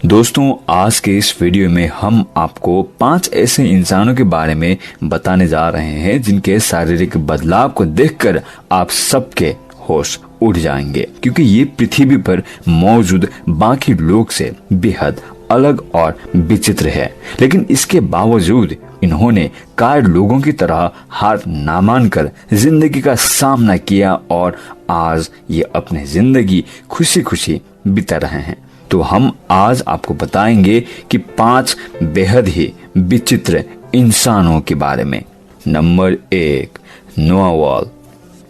दोस्तों, आज के इस वीडियो में हम आपको 5 ऐसे इंसानों के बारे में बताने जा रहे हैं जिनके शारीरिक बदलाव को देखकर आप सबके होश उड़ जाएंगे, क्योंकि ये पृथ्वी पर मौजूद बाकी लोग से बेहद अलग और विचित्र है। लेकिन इसके बावजूद इन्होंने कार लोगों की तरह हार ना मानकर जिंदगी का सामना किया और आज ये अपनी जिंदगी खुशी खुशी बिता रहे हैं। तो हम आज आपको बताएंगे कि 5 बेहद ही विचित्र इंसानों के बारे में। नंबर 1, नोआ वॉल।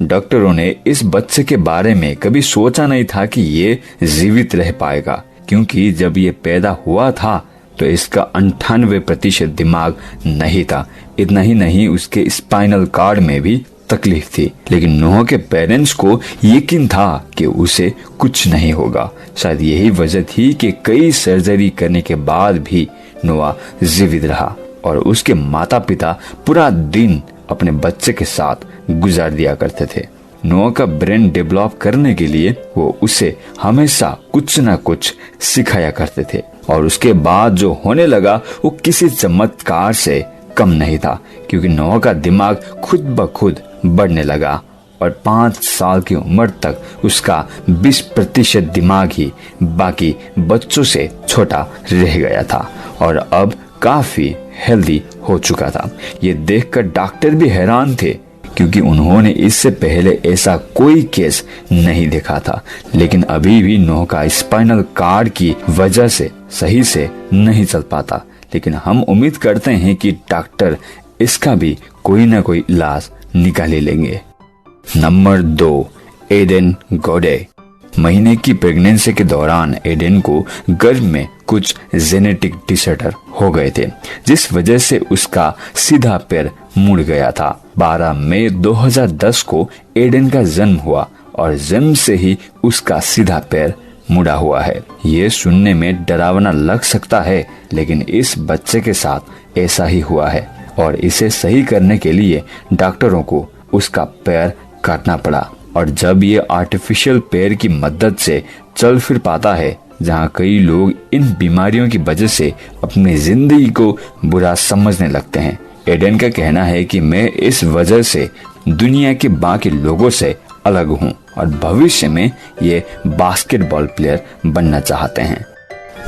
डॉक्टरों ने इस बच्चे के बारे में कभी सोचा नहीं था कि ये जीवित रह पाएगा, क्योंकि जब ये पैदा हुआ था तो इसका 98% दिमाग नहीं था। इतना ही नहीं, उसके स्पाइनल कार्ड में भी तकलीफ थी। लेकिन नोआ के पेरेंट्स को यकीन था कि उसे कुछ नहीं होगा। शायद यही वजह थी कि कई सर्जरी करने के बाद भी नोआ जीवित रहा और उसके माता पिता पूरा दिन अपने बच्चे के साथ गुजार दिया करते थे। नोआ का ब्रेन डेवलप करने के लिए वो उसे हमेशा कुछ न कुछ सिखाया करते थे और उसके बाद जो होने लगा वो किसी चमत्कार से कम नहीं था, क्योंकि नोआ का दिमाग खुद ब खुद बढ़ने लगा और 5 साल की उम्र तक उसका 20% दिमाग ही बाकी बच्चों से छोटा रह गया था और अब काफी हेल्दी हो चुका था। ये देखकर डॉक्टर भी हैरान थे, क्योंकि उन्होंने इससे पहले ऐसा कोई केस नहीं देखा था। लेकिन अभी भी नोआ का स्पाइनल कार्ड की वजह से सही से नहीं चल पाता। लेकिन हम उम्मीद करते हैं कि डॉक्टर इसका भी कोई ना कोई इलाज निकाल लेंगे। नंबर 2, एडेन गोडे। महीने की प्रेगनेंसी के दौरान एडेन को गर्भ में कुछ जेनेटिक डिसऑर्डर हो गए थे, जिस वजह से उसका सीधा पैर मुड़ गया था। 12 मई 2010 को एडेन का जन्म हुआ और जन्म से ही उसका सीधा पैर मुड़ा हुआ है। ये सुनने में डरावना लग सकता है, लेकिन इस बच्चे के साथ ऐसा ही हुआ है और इसे सही करने के लिए डॉक्टरों को उसका पैर काटना पड़ा। और जब ये आर्टिफिशियल पैर की मदद से चल फिर पाता है, जहाँ कई लोग इन बीमारियों की वजह से अपनी जिंदगी को बुरा समझने लगते हैं। एडेन का कहना है कि मैं इस वजह से दुनिया के बाकी लोगों से अलग हूँ और भविष्य में ये बास्केटबॉल प्लेयर बनना चाहते हैं।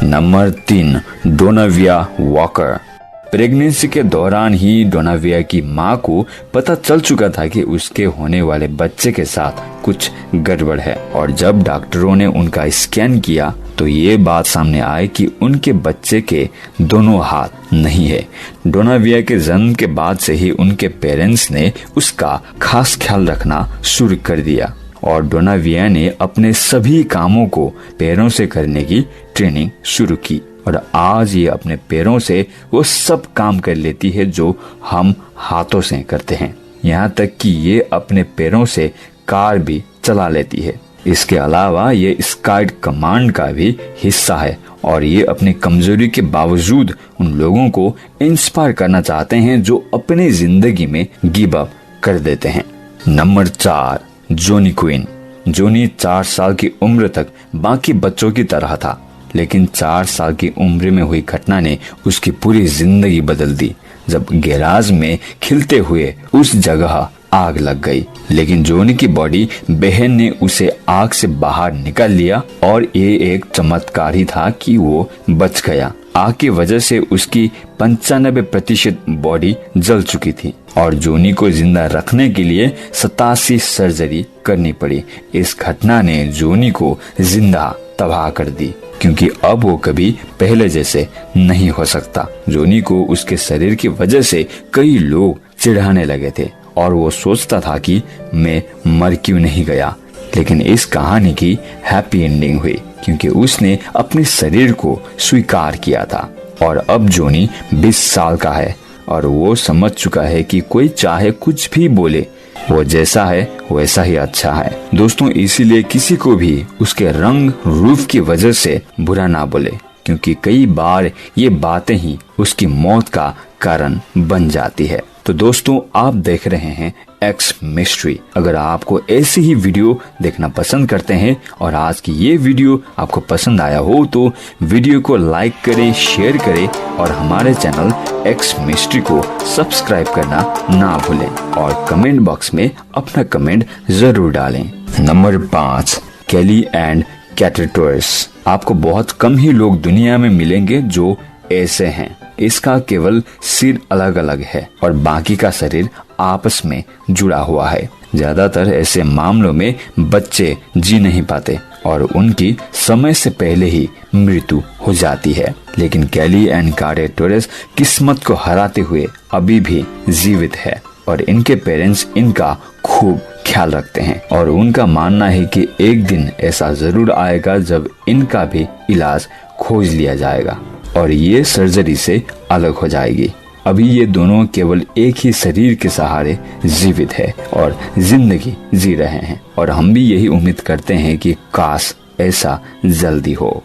Number 3, डोनाविया walker. प्रेगनेंसी के दौरान ही डोनाविया की मां को पता चल चुका था कि उसके होने वाले बच्चे के साथ कुछ गड़बड़ है और जब डॉक्टरों ने उनका स्कैन किया तो ये बात सामने आई कि उनके बच्चे के दोनों हाथ नहीं है। डोनाविया के जन्म के बाद से ही उनके पेरेंट्स ने उसका खास ख्याल रखना शुरू कर दिया और डोनाविया ने अपने सभी कामों को पैरों से करने की ट्रेनिंग शुरू की और आज ये अपने पैरों से वो सब काम कर लेती है जो हम हाथों से करते हैं। यहाँ तक कि ये अपने पैरों से कार भी चला लेती है। इसके अलावा ये स्काउट कमांड का भी हिस्सा है और ये अपनी कमजोरी के बावजूद उन लोगों को इंस्पायर करना चाहते हैं जो अपनी जिंदगी में गिव अप कर देते हैं। नंबर 4, जोनी क्वीन। जोनी 4 साल की उम्र तक बाकी बच्चों की तरह था, लेकिन 4 साल की उम्र में हुई घटना ने उसकी पूरी जिंदगी बदल दी। जब गैराज में खिलते हुए उस जगह आग लग गई, लेकिन जोनी की बॉडी बहन ने उसे आग से बाहर निकाल लिया और ये एक चमत्कार ही था कि वो बच गया। आग की वजह से उसकी 95% बॉडी जल चुकी थी और जोनी को जिंदा रखने के लिए 87 सर्जरी करनी पड़ी। इस घटना ने जोनी को जिंदा तबाह कर दी, क्योंकि अब वो कभी पहले जैसे नहीं हो सकता। जोनी को उसके शरीर की वजह से कई लोग चिढ़ाने लगे थे और वो सोचता था कि मैं मर क्यों नहीं गया। लेकिन इस कहानी की हैप्पी एंडिंग हुई, क्योंकि उसने अपने शरीर को स्वीकार किया था और अब जोनी 20 साल का है और वो समझ चुका है कि कोई चाहे कुछ भी बोले, वो जैसा है वैसा ही अच्छा है। दोस्तों, इसीलिए किसी को भी उसके रंग रूप की वजह से बुरा ना बोले, क्योंकि कई बार ये बातें ही उसकी मौत का कारण बन जाती है। तो दोस्तों, आप देख रहे हैं एक्स मिस्ट्री। अगर आपको ऐसी ही वीडियो देखना पसंद करते हैं और आज की ये वीडियो आपको पसंद आया हो तो वीडियो को लाइक करें, शेयर करें और हमारे चैनल एक्स मिस्ट्री को सब्सक्राइब करना ना भूलें और कमेंट बॉक्स में अपना कमेंट जरूर डालें। नंबर 5, केली एंड कैटरटोरस। आपको बहुत कम ही लोग दुनिया में मिलेंगे जो ऐसे हैं। इसका केवल सिर अलग अलग है और बाकी का शरीर आपस में जुड़ा हुआ है। ज्यादातर ऐसे मामलों में बच्चे जी नहीं पाते और उनकी समय से पहले ही मृत्यु हो जाती है। लेकिन केली एंड कैटरटोरस किस्मत को हराते हुए अभी भी जीवित है और इनके पेरेंट्स इनका खूब ख्याल रखते हैं और उनका मानना है कि एक दिन ऐसा जरूर आएगा जब इनका भी इलाज खोज लिया जाएगा और ये सर्जरी से अलग हो जाएगी। अभी ये दोनों केवल एक ही शरीर के सहारे जीवित है और जिंदगी जी रहे हैं और हम भी यही उम्मीद करते हैं कि काश ऐसा जल्दी हो।